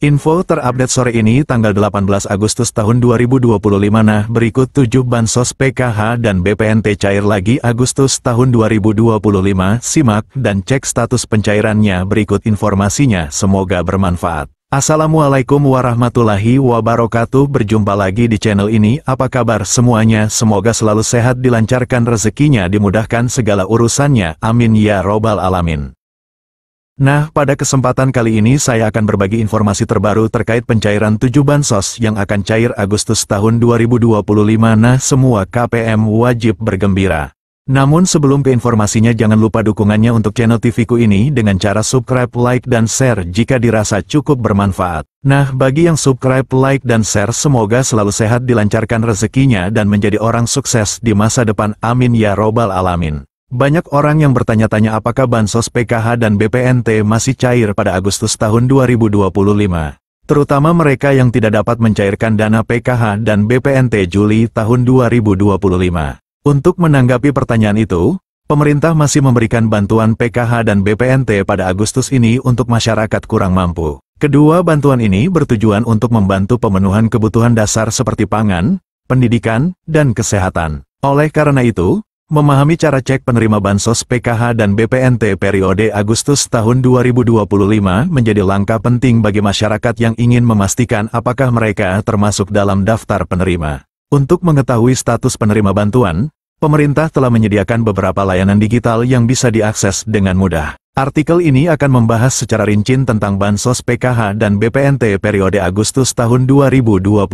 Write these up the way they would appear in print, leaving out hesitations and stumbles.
Info terupdate sore ini tanggal 18 Agustus tahun 2025. Nah, berikut 7 bansos PKH dan BPNT cair lagi Agustus tahun 2025. Simak dan cek status pencairannya, berikut informasinya, semoga bermanfaat. Assalamualaikum warahmatullahi wabarakatuh. Berjumpa lagi di channel ini. Apa kabar semuanya? Semoga selalu sehat, dilancarkan rezekinya, dimudahkan segala urusannya. Amin ya robbal alamin. Nah, pada kesempatan kali ini saya akan berbagi informasi terbaru terkait pencairan 7 bansos yang akan cair Agustus tahun 2025. Nah, semua KPM wajib bergembira. Namun sebelum ke informasinya, jangan lupa dukungannya untuk channel TV-ku ini dengan cara subscribe, like, dan share jika dirasa cukup bermanfaat. Nah, bagi yang subscribe, like, dan share, semoga selalu sehat, dilancarkan rezekinya, dan menjadi orang sukses di masa depan. Amin ya robbal alamin. Banyak orang yang bertanya-tanya apakah bansos PKH dan BPNT masih cair pada Agustus tahun 2025. Terutama mereka yang tidak dapat mencairkan dana PKH dan BPNT Juli tahun 2025. Untuk menanggapi pertanyaan itu, pemerintah masih memberikan bantuan PKH dan BPNT pada Agustus ini untuk masyarakat kurang mampu. Kedua bantuan ini bertujuan untuk membantu pemenuhan kebutuhan dasar seperti pangan, pendidikan, dan kesehatan. Oleh karena itu, memahami cara cek penerima bansos PKH dan BPNT periode Agustus tahun 2025 menjadi langkah penting bagi masyarakat yang ingin memastikan apakah mereka termasuk dalam daftar penerima. Untuk mengetahui status penerima bantuan, pemerintah telah menyediakan beberapa layanan digital yang bisa diakses dengan mudah. Artikel ini akan membahas secara rinci tentang bansos PKH dan BPNT periode Agustus tahun 2025.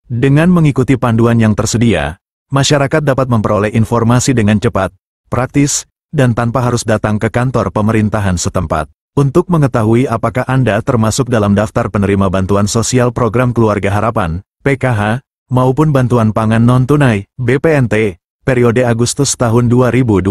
Dengan mengikuti panduan yang tersedia, masyarakat dapat memperoleh informasi dengan cepat, praktis, dan tanpa harus datang ke kantor pemerintahan setempat. Untuk mengetahui apakah Anda termasuk dalam daftar penerima bantuan sosial program Keluarga Harapan, PKH, maupun bantuan pangan non-tunai, BPNT, periode Agustus tahun 2025.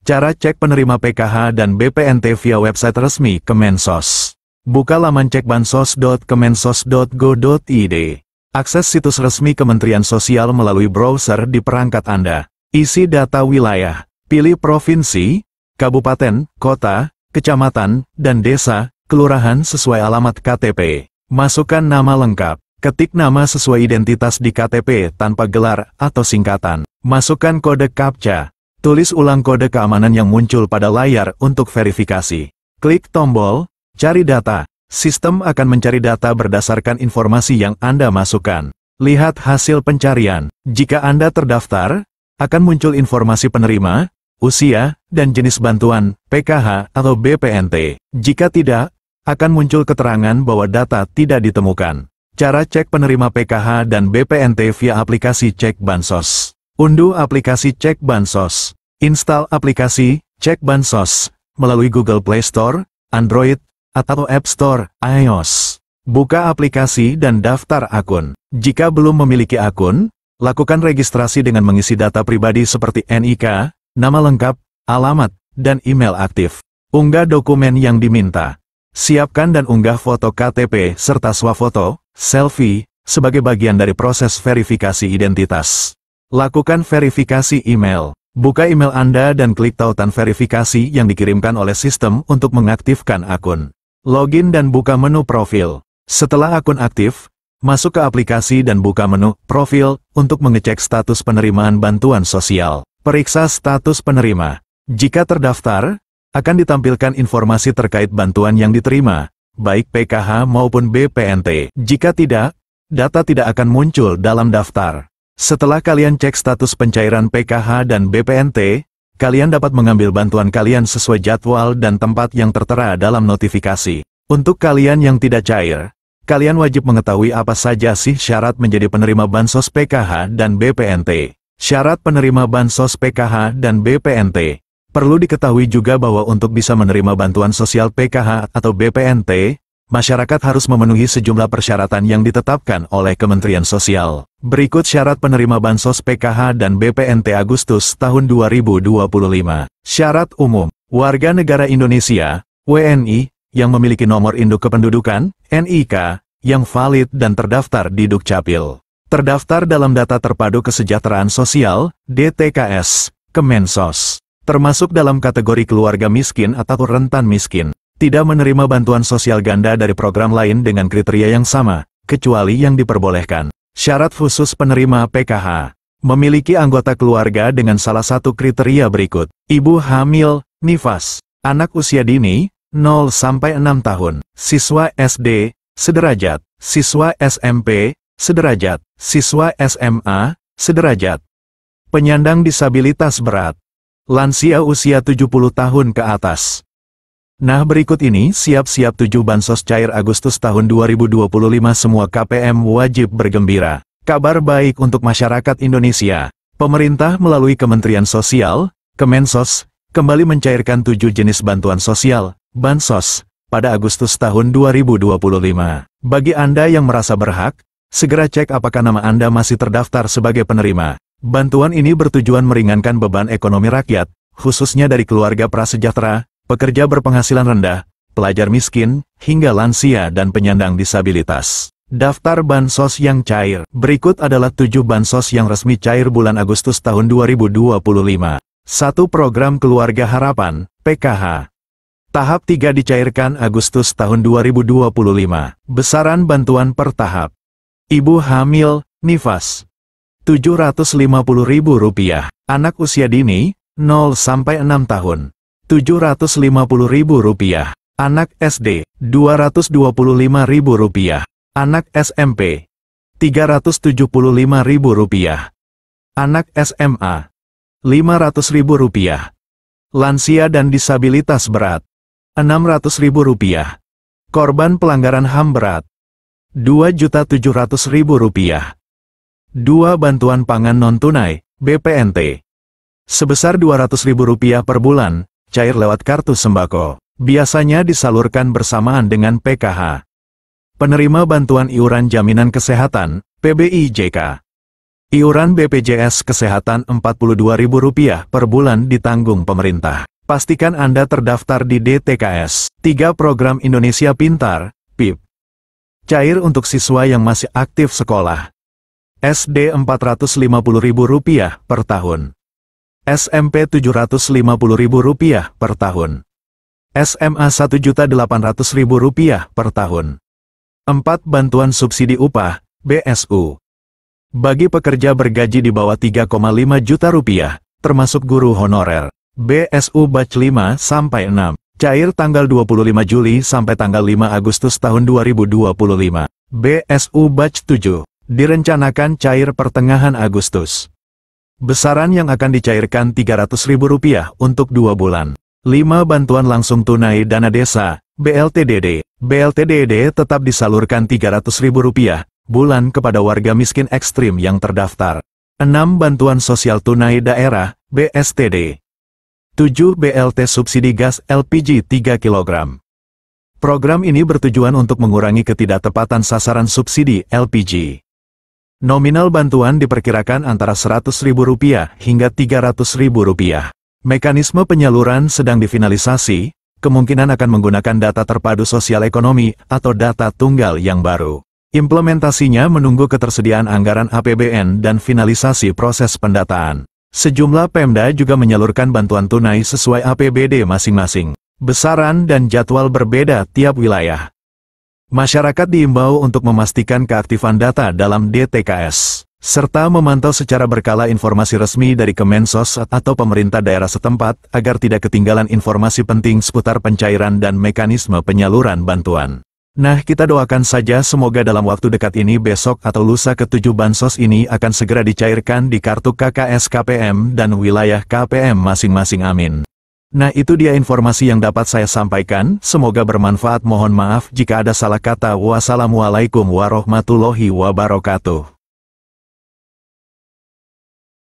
Cara cek penerima PKH dan BPNT via website resmi Kemensos. Buka laman cekbansos.kemensos.go.id. Akses situs resmi Kementerian Sosial melalui browser di perangkat Anda. Isi data wilayah. Pilih provinsi, kabupaten, kota, kecamatan, dan desa, kelurahan sesuai alamat KTP. Masukkan nama lengkap. Ketik nama sesuai identitas di KTP tanpa gelar atau singkatan. Masukkan kode CAPTCHA. Tulis ulang kode keamanan yang muncul pada layar untuk verifikasi. Klik tombol Cari Data. Sistem akan mencari data berdasarkan informasi yang Anda masukkan. Lihat hasil pencarian. Jika Anda terdaftar, akan muncul informasi penerima, usia, dan jenis bantuan, PKH atau BPNT. Jika tidak, akan muncul keterangan bahwa data tidak ditemukan. Cara cek penerima PKH dan BPNT via aplikasi Cek Bansos. Unduh aplikasi Cek Bansos. Install aplikasi Cek Bansos melalui Google Play Store, Android, atau App Store, iOS. Buka aplikasi dan daftar akun. Jika belum memiliki akun, lakukan registrasi dengan mengisi data pribadi seperti NIK, nama lengkap, alamat, dan email aktif. Unggah dokumen yang diminta. Siapkan dan unggah foto KTP serta swafoto, selfie, sebagai bagian dari proses verifikasi identitas. Lakukan verifikasi email. Buka email Anda dan klik tautan verifikasi yang dikirimkan oleh sistem untuk mengaktifkan akun. Login dan buka menu profil. Setelah akun aktif, masuk ke aplikasi dan buka menu profil untuk mengecek status penerimaan bantuan sosial. Periksa status penerima. Jika terdaftar, akan ditampilkan informasi terkait bantuan yang diterima, baik PKH maupun BPNT. Jika tidak, data tidak akan muncul dalam daftar. Setelah kalian cek status pencairan PKH dan BPNT, kalian dapat mengambil bantuan kalian sesuai jadwal dan tempat yang tertera dalam notifikasi. Untuk kalian yang tidak cair, kalian wajib mengetahui apa saja sih syarat menjadi penerima bansos PKH dan BPNT. Syarat penerima bansos PKH dan BPNT. Perlu diketahui juga bahwa untuk bisa menerima bantuan sosial PKH atau BPNT, masyarakat harus memenuhi sejumlah persyaratan yang ditetapkan oleh Kementerian Sosial. Berikut syarat penerima bansos PKH dan BPNT Agustus tahun 2025. Syarat umum. Warga negara Indonesia, WNI, yang memiliki nomor induk kependudukan, NIK, yang valid dan terdaftar di Dukcapil. Terdaftar dalam Data Terpadu Kesejahteraan Sosial, DTKS, Kemensos. Termasuk dalam kategori keluarga miskin atau rentan miskin. tidak menerima bantuan sosial ganda dari program lain dengan kriteria yang sama, kecuali yang diperbolehkan. Syarat khusus penerima PKH. Memiliki anggota keluarga dengan salah satu kriteria berikut. Ibu hamil, nifas. Anak usia dini, 0-6 tahun. Siswa SD, sederajat. Siswa SMP, sederajat. Siswa SMA, sederajat. Penyandang disabilitas berat. Lansia usia 70 tahun ke atas. Nah, berikut ini siap-siap 7 bansos cair Agustus tahun 2025. Semua KPM wajib bergembira. Kabar baik untuk masyarakat Indonesia. Pemerintah melalui Kementerian Sosial, Kemensos, kembali mencairkan 7 jenis bantuan sosial, bansos, pada Agustus tahun 2025. Bagi Anda yang merasa berhak, segera cek apakah nama Anda masih terdaftar sebagai penerima. Bantuan ini bertujuan meringankan beban ekonomi rakyat, khususnya dari keluarga prasejahtera, pekerja berpenghasilan rendah, pelajar miskin, hingga lansia dan penyandang disabilitas. Daftar bansos yang cair. Berikut adalah 7 bansos yang resmi cair bulan Agustus tahun 2025. 1. Program Keluarga Harapan, PKH. Tahap 3 dicairkan Agustus tahun 2025. Besaran bantuan per tahap. Ibu hamil, nifas. Rp750.000. Anak usia dini, 0-6 tahun. Rp750.000. Anak SD, Rp225.000. Anak SMP, Rp375.000. Anak SMA, Rp500.000. Lansia dan disabilitas berat, Rp600.000. Korban pelanggaran HAM berat, Rp2.700.000. 2. Bantuan pangan non-tunai, BPNT. Sebesar Rp200.000 per bulan, cair lewat kartu sembako. Biasanya disalurkan bersamaan dengan PKH. Penerima bantuan iuran jaminan kesehatan, PBIJK. Iuran BPJS Kesehatan Rp42.000 per bulan ditanggung pemerintah. Pastikan Anda terdaftar di DTKS. 3. Program Indonesia Pintar, PIP. Cair untuk siswa yang masih aktif sekolah. SD Rp450.000 per tahun. SMP Rp750.000 per tahun. SMA Rp1.800.000 per tahun. 4. Bantuan Subsidi Upah, BSU. Bagi pekerja bergaji di bawah Rp3,5 juta, termasuk guru honorer. BSU Batch 5-6. Cair tanggal 25 Juli sampai tanggal 5 Agustus tahun 2025. BSU Batch 7. Direncanakan cair pertengahan Agustus. Besaran yang akan dicairkan Rp300.000 untuk 2 bulan. 5. Bantuan langsung tunai dana desa, BLTDD. BLTDD tetap disalurkan Rp300.000 bulan kepada warga miskin ekstrim yang terdaftar. 6. Bantuan sosial tunai daerah, BSTD. 7. BLT subsidi gas LPG 3 kg. Program ini bertujuan untuk mengurangi ketidaktepatan sasaran subsidi LPG. Nominal bantuan diperkirakan antara Rp100.000 hingga Rp300.000. Mekanisme penyaluran sedang difinalisasi, kemungkinan akan menggunakan data terpadu sosial ekonomi atau data tunggal yang baru. Implementasinya menunggu ketersediaan anggaran APBN dan finalisasi proses pendataan. Sejumlah Pemda juga menyalurkan bantuan tunai sesuai APBD masing-masing. Besaran dan jadwal berbeda tiap wilayah. Masyarakat diimbau untuk memastikan keaktifan data dalam DTKS, serta memantau secara berkala informasi resmi dari Kemensos atau pemerintah daerah setempat agar tidak ketinggalan informasi penting seputar pencairan dan mekanisme penyaluran bantuan. Nah, kita doakan saja semoga dalam waktu dekat ini besok atau lusa ke-7 bansos ini akan segera dicairkan di kartu KKS KPM dan wilayah KPM masing-masing, amin. Nah, itu dia informasi yang dapat saya sampaikan, semoga bermanfaat. Mohon maaf jika ada salah kata. Wassalamualaikum warahmatullahi wabarakatuh.